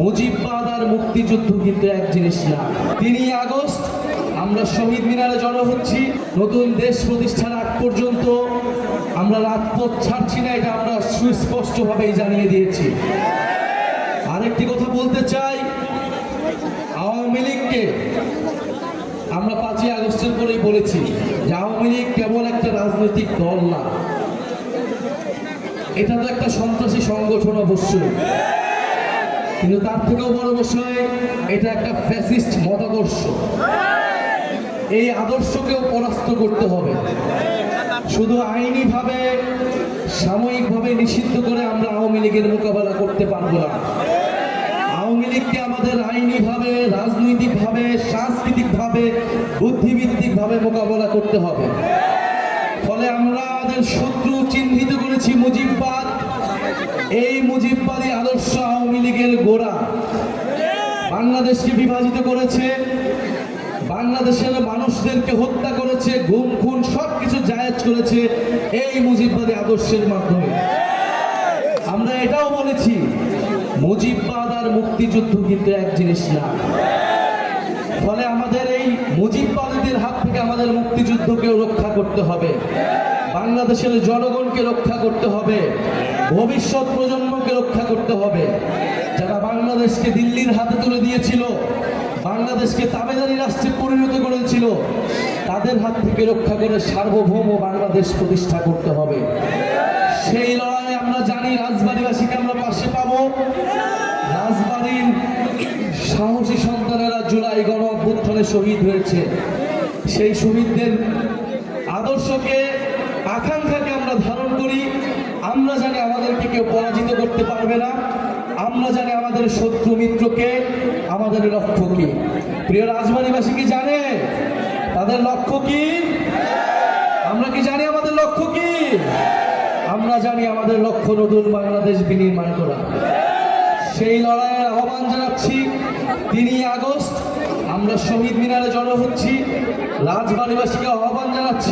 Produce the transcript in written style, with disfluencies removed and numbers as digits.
মুজিববাদ আর মুক্তিযুদ্ধ কিন্তু এক জিনিস না। 3 আগস্ট আমরা শহীদ মিনারে জড়ো হচ্ছি। নতুন দেশ প্রতিষ্ঠার আগ পর্যন্ত আমরা রাজপথ ছাড়ছি না, এটা আমরা সুস্পষ্টভাবেই জানিয়ে দিয়েছি। আরেকটি কথা বলতে চাই, আওয়ামী লীগকে আমরা 5 আগস্টের পরেই বলেছি যে আওয়ামী লীগ কেবল একটা রাজনৈতিক দল না, এটা তো একটা সন্ত্রাসী সংগঠন অবশ্যই, কিন্তু তার থেকেও বড় বিষয় এটা একটা ফ্যাসিস্ট মতাদর্শ। এই আদর্শকেও পরাস্ত করতে হবে। শুধু আইনিভাবে সাময়িকভাবে নিষিদ্ধ করে আমরা আওয়ামী লীগের মোকাবেলা করতে পারবো না। আওয়ামী লীগকে আমাদের আইনিভাবে, রাজনৈতিকভাবে, সাংস্কৃতিকভাবে, বুদ্ধিভিত্তিকভাবে মোকাবেলা করতে হবে। ফলে আমরা আমাদের শত্রু চিহ্নিত করেছি মুজিববাদ। এই মুজিববাদী আদর্শ আওয়ামী লীগের গোড়া, বাংলাদেশকে বিভাজিত করেছে, বাংলাদেশের মানুষদেরকে হত্যা করেছে, গুম খুন সবকিছু জায়েজ করেছে এই মুজিববাদী আদর্শের মাধ্যমে। আমরা এটাও বলেছি মুজিববাদ আর মুক্তিযুদ্ধ কিন্তু এক জিনিস না। ফলে আমাদের এই মুজিববাদীদের হাত থেকে আমাদের মুক্তিযুদ্ধকেও রক্ষা করতে হবে, বাংলাদেশের জনগণকে রক্ষা করতে হবে, ভবিষ্যৎ প্রজন্মকে রক্ষা করতে হবে। যারা বাংলাদেশকে দিল্লির হাতে তুলে দিয়েছিল, বাংলাদেশকে তাবেদারি রাষ্ট্রে পরিণত করেছিল, তাদের হাত থেকে রক্ষা করে সার্বভৌম বাংলাদেশ প্রতিষ্ঠা করতে হবে। সেই লড়াই আমরা জানি, রাজবাড়ীবাসীকে আমরা পাশে পাবো। রাজবাড়ীর সাহসী সন্তানেরা জুলাই গণ অভ্যুত্থানে শহীদ হয়েছে। সেই শহীদদের আদর্শকে, আকাঙ্ক্ষাকে আমরা ধারণ করি। আমরা জানি আমাদেরকে কেউ পরাজিত করতে পারবে না। আমরা জানি আমাদের শত্রু মিত্রকে, আমাদের লক্ষ্য কি। প্রিয় রাজবাড়ীবাসী কি জানে তাদের লক্ষ্য কি? আমরা কি জানি আমাদের লক্ষ্য কি? আমরা জানি আমাদের লক্ষ্য নতুন বাংলাদেশ বিনির্মাণ করা। সেই লড়াইয়ের আহ্বান জানাচ্ছি। 3 আগস্ট আমরা শহীদ মিনারে জড়ো হচ্ছি। রাজবাড়ীবাসীকে আহ্বান জানাচ্ছি।